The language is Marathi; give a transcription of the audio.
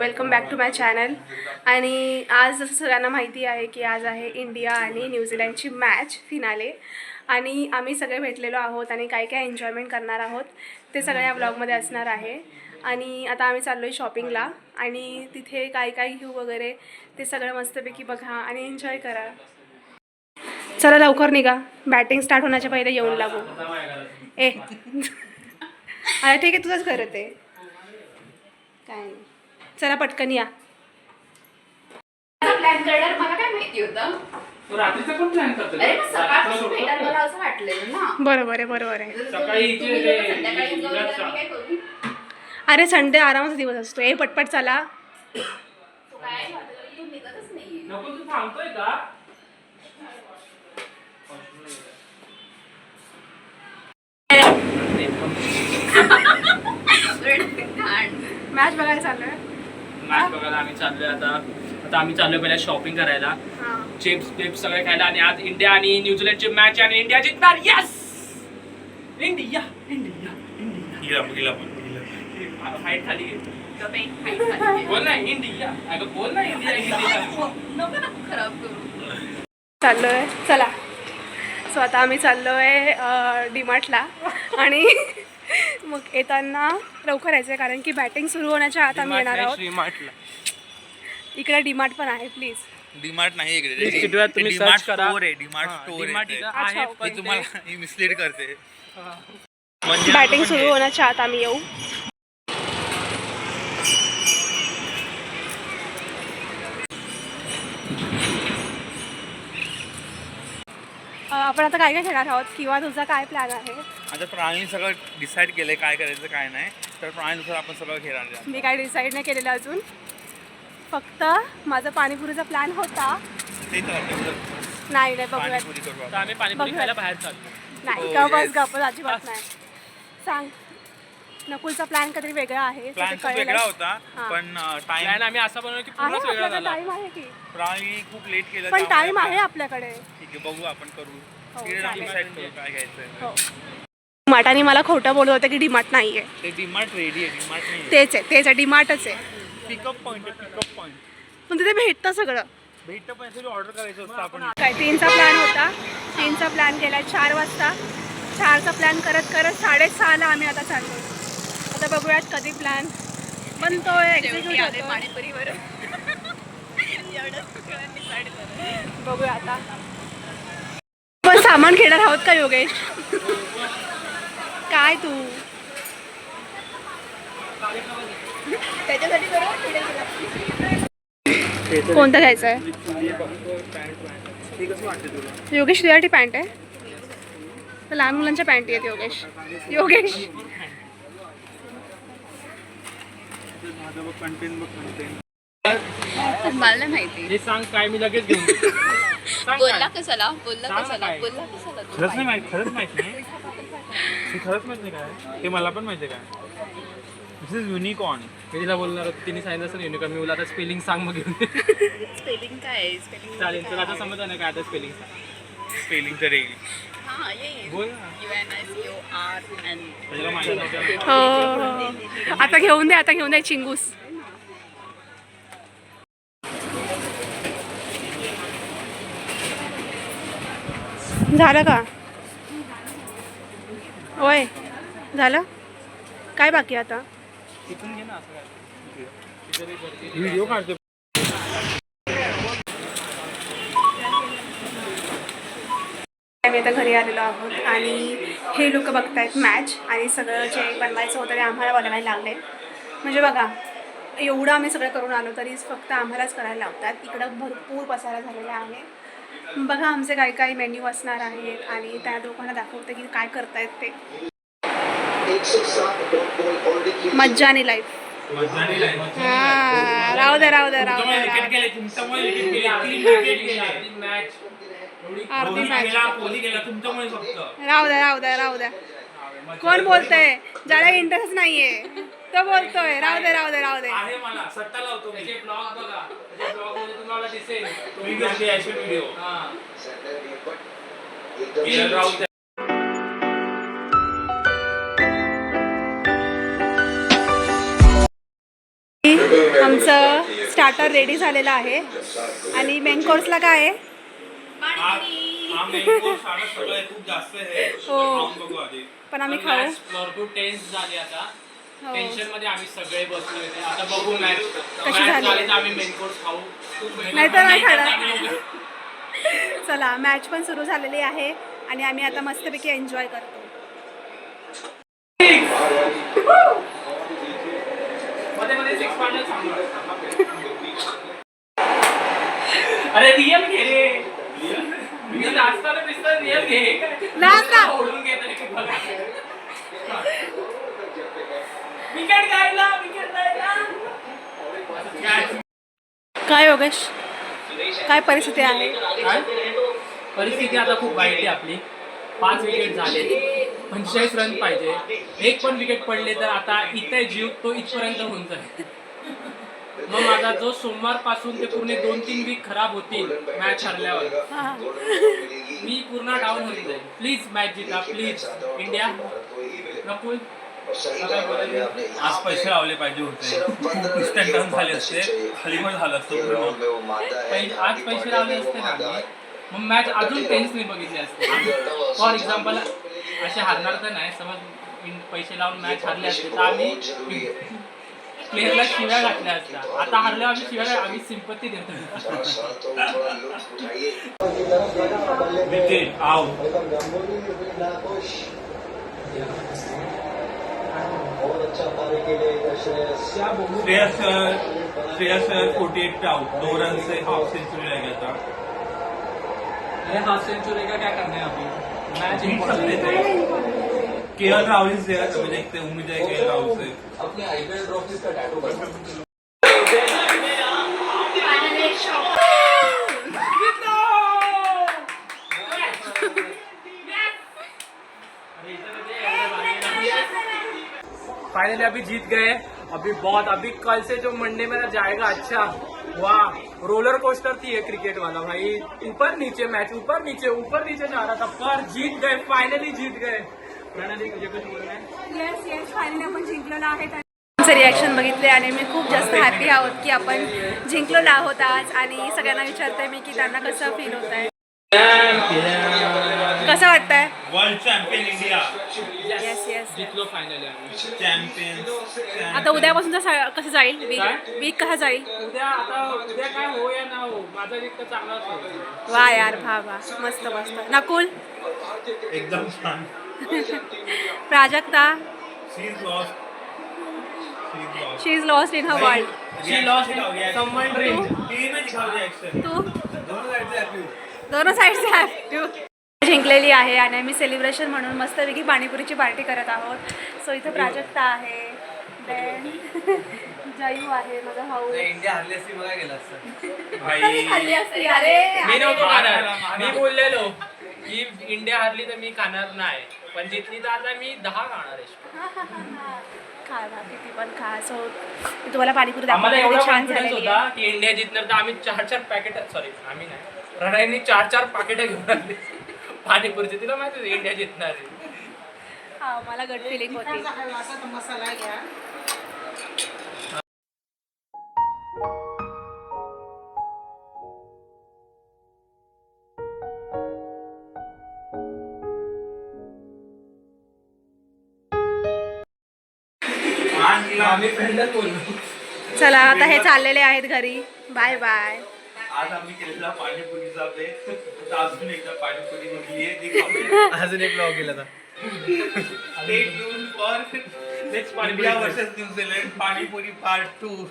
Welcome back to my channel. आणि आज जसं सगळ्यांना माहिती आहे की आज आहे इंडिया आणि न्यूझीलंडची मॅच फिनाले. आणि आम्ही सगळे भेटलेलो आहोत आणि काय काय एन्जॉयमेंट करणार आहोत ते सगळ्या या ब्लॉगमध्ये असणार आहे. आणि आता आम्ही चाललो आहे शॉपिंगला आणि तिथे काय काय घेऊ वगैरे ते सगळं मस्तपैकी बघा आणि एन्जॉय करा. चला लवकर निघा, बॅटिंग स्टार्ट होण्याच्या पहिले येऊन लागू. ए अरे ठीक आहे, तुझंच करत आहे काय नाही. चला पटकन या. प्लॅन करणार मला काय माहिती होतं. रात्रीचा पण प्लॅन करतो. अरे मग सकाळपासून भेटायला मला असं वाटलेलं ना. बरोबर आहे, बरोबर आहे. सकाळी संध्याकाळी जाऊया तर मी काय करू? अरे संडे आरामाचा दिवस असतो. ए पटपट चला. तू काय तू निघतच नाहीये. नको तू थांबतोय का? मॅच बघायला चाललोय. मॅच बघायला आम्ही चाललोय आता आम्ही चाललोय पहिला शॉपिंग करायला, चिप्स पिप्स सगळे खायला. आणि आज इंडिया आणि न्यूझीलंडची मॅच आणि इंडिया जिंकणार. Yes India India India. Height खाली बोल ना इंडिया. अगं बोल ना इंडिया इंडिया. नको नको खराब करू. चाललोय चला. सो आता आम्ही चाललोय डीमार्टला आणि मग येताना लवकर यायचं कारण की बॅटिंग सुरू होण्याच्या आत आम्ही येणार आहोत. डीमार्टला इकडे डीमार्ट पण आहे. प्लीज डीमार्ट नाही इकडे, तुम्ही डीमार्ट सर्च करा. स्टोर आहे. डीमार्ट स्टोर आहे. अच्छा, हे तुम्हाला ही मिसलीड करते. बॅटिंग सुरू होण्याच्या आत आम्ही येऊ. आपण आता काय काय घेणार आहोत किंवा तुझा काय प्लॅन आहे? आता प्राणी सगळं डिसाईड केलंय काय करायचं काय नाही, तर प्राणीनुसार आपण सगळं घेणार आहे. मी काय डिसाईड नाही केलेलं अजून. फक्त माझा पाणीपुरीचा प्लॅन होता. ते तर नाही नाही बघूया. पाणीपुरी करू आपण. आम्ही पाणीपुरी खायला बाहेर चाललो. नाही Oh, गपच yes. गपच अजिबात नाही. सांग. नकुलचा प्लॅन काहीतरी वेगळा आहे. प्लॅन खूप वेगळा होता, पण टाइम प्लॅन आम्ही असा बनवला की पूर्णच वेगळा झाला. टाइम आहे की प्राणी खूप लेट केलं. पण त्यामुळे टाइम आहे आपल्याकडे. ठीक आहे, बघू आपण करू. हो, तिकडे चालेल. डिसाईड करू काय घ्यायचं. हो. माटाने मला खोटं बोलत होतं की डीमार्ट नाही आहे. ते डीमार्ट रेडी आहे. डीमार्ट नाही तेच आहे डीमार्टच आहे. पिकअप पॉईंट आहे. पिकअप पॉईंट पण तिथे भेटतं सगळं. भेटतं, पण यासाठी ऑर्डर करायचं असतं आपण. काय 3चा प्लॅन होता. 3चा प्लॅन केला 4 वाजता. 4चा प्लॅन करत करत 6:30ला आम्ही आता चाललो. आता बघूयात कधी प्लॅन बनतोय, एक्झिक्यूट होतोय. पाणीपुरीवर बघूया आता. पण सामान घेणार आहोत का योगेश? काय तू त्याच्यासाठी कोणतं घ्यायचं आहे? योगेश तुझ्यासाठी पॅन्ट आहे? तर लहान मुलांच्या पॅन्ट आहेत योगेश. योगेश मला नाही माहिती. हे सांग काय मी लगेच घेऊन येतो. सांग बोलला काय? कशाला बोलला सांग कशाला काय? बोलला कशाला तू? खरंच नाही माहिती. खरंच माहिती नाही. हे खरंच माहिती नाही काय? हे मला पण माहिती आहे काय? दिस इज युनिकॉर्न. मी तिला बोलणार होतो, तिने सांगितलं असं युनिकॉर्न. मी बोला आता स्पेलिंग सांग मग घेऊन ये. स्पेलिंग काय आहे? स्पेलिंग चालेल तुला आता समजलं ना काय आता स्पेलिंग सांग. स्पेलिंग तर येईल. हां ये बोल ना. UNICORN. तुला माहिती नव्हतं. हो. आता घेऊन दे चिंगूस. झालं का? होय झालं. काय बाकी आता? तिथून घे ना असं काय. व्हिडिओ काढतो. आम्ही आता घरी आलेलो आहोत आणि हे लोक बघतायत मॅच आणि सगळं जे बनवायचं होतं ते आम्हाला बनवायला लागले. म्हणजे बघा एवढं आम्ही सगळं करून आलो तरी फक्त आम्हालाच करायला लावतात. इकडं भरपूर पसारा झालेला आहे. बघा आमचे काय काय मेन्यू असणार आहेत आणि त्या लोकांना दाखवते की काय करतायत ते. मज्जा आणि लाईफ. हां राहू दे. अर्धी मॅच राहू द्या. कोण बोलतंय? ज्याला इंटरेस्ट नाहीये तो बोलतोय. राहू दे. आहे मला सट्टा लावतो मी. हे ब्लॉग बघा. हे ब्लॉग मध्ये तुम्हाला दिसेल. तुम्ही कसली अशी व्हिडिओ. हां. राहू दे. आमचं स्टार्टर रेडी झालेलं आहे आणि मेन कोर्सला काय आहे? हा main course आता सगळं खूप जास्त आहे. हो. खाऊन बघू आधी. पण आम्ही खाऊ. भरपूर टेन्स झाली आता. हो. टेन्शन मध्ये आम्ही सगळे बसलो होते. आता बघू मॅच झाली? झाली तर आम्ही मेन कोर्स खाऊ. नाहीतर नाही खाणार. आम्ही नको. चला मॅच पण सुरू झालेली आहे आणि आम्ही आता मस्तपैकी एन्जॉय करतो. मध्ये मध्ये सिक्स पॉइंट सांगू. अरे रिअल घे रे. मी नाचताना दिसतं रिअल घे. नाच ना. ओढून घेत आहे बघा. विकेट गायला विकेट गायला. काय योगेश, काय परिस्थिती आहे? काय? परिस्थिती आता खूप वाईट आहे आपली. 5 विकेट झाले, 45 रन पाहिजे. एक पण विकेट पडले तर आता इथे जीव तो इथपर्यंत होऊन जाईल. मग माझा जो सोमवार पासून ते पूर्ण 2-3 वीक खराब होतील मॅच हरल्यावर. हा. मी पूर्ण डाऊन होऊन जाईल. प्लीज मॅच जिता प्लीज इंडिया. नकुल आज पैसे लावले पाहिजे होते. इन्स्टंट रन झाले असते, खाली पण झालं असतं. आज पैसे लावले असते ना आम्ही, मग मॅच अजून टेन्सने बघितले असते. फॉर एक्झाम्पल असे हारणार तर नाही. समज पैसे लावून मॅच हारले असते तर आम्ही प्लेयरला शिव्या घातल्या असत्या. आता हारल्यावर आम्ही शिव्या आम्ही सिंपत्ती देतो. Wicket out. Shreyas 48 out. 2 run से हाफ सेंचुरी रह गया था. अरे हाफ सेंचुरी का क्या करना है अभी? मैच जीत सकते थे. केएल राहुल से अभी देखते हैं, उम्मीद है केएल राहुल से. अपने आईपीएल ट्रॉफीज का टैटू बनना. फाइनली अभी जीत गए. अभी कल से जो मंडे मेरा जाएगा. अच्छा वाह, रोलर कोस्टर थी ये क्रिकेट वाला भाई. ऊपर नीचे मैच, ऊपर नीचे जा रहा था, पर जीत गए. फाइनली जीत गए. प्रणाली मुझे कुछ बोलना है? येस फायनली आपण जिंकलेलो आहे. आमचे रिॲक्शन बघितले आणि मी खूप जास्त हॅपी आहोत की आपण जिंकलेलो आहोत आज. आणि सगळ्यांना विचारते मी की त्यांना कसं फील होत आहे, कसं वाटतंय? World champion India. Yes yes. जितलो फायनली आम्ही. चॅम्पियन. आता उद्यापासून कसं जाईल काय? वीक कसं जाईल? उद्या काय हो या ना हो, माझा वीक तर चांगलाच होईल. वा यार भा मस्त मस्त. नकुल, एकदम छान. Prajakta, she is lost. She is lost in her world. She lost someone dream. Team में दिखाओ रिएक्शन. तू दोनों साइड से हैप्पी. दोनों साईडचे हॅपी. जिंकलेली आहे आणि आम्ही सेलिब्रेशन म्हणून मस्तपैकी पाणीपुरीची पार्टी करत आहोत. सो इथं प्राजक्ता आहे, देन जयू आहे, माझा भाऊ. इंडिया हरली असती बघा गेला असतं. भाई खाल्ली असती. अरे मी नव्हतो खाणार. मी बोललेलो की इंडिया हरली तर मी खाणार नाही, पण जितली तर आता मी 10 खाणार आहे. खा किती पण खा. सो मी तुम्हाला पाणीपुरी आम्हाला दाखवते, एवढा किती छान कॉन्फिडन्स झालेली होता आहे. की इंडिया जिंकणार, तर आम्ही 4-4 पॅकेट, सॉरी आम्ही नाही, प्रणयनी 4-4 पाकिटं घेऊन आली पाणीपुरीची. तिला माहिती होती इंडिया जिंकणार आहे. हा मला गट फिलिंग होती. आम्ही फ्रेंडच बोललो. चला आता हे चाललेले आहेत घरी. Bye bye. आज आम्ही केलेला पाणीपुरीचा बेत. अजून एकदा पाणीपुरी निघली आहे, ती खाऊ. अजून एक ब्लॉग गेला था. Stay tuned for next India versus New Zealand panipuri part 2.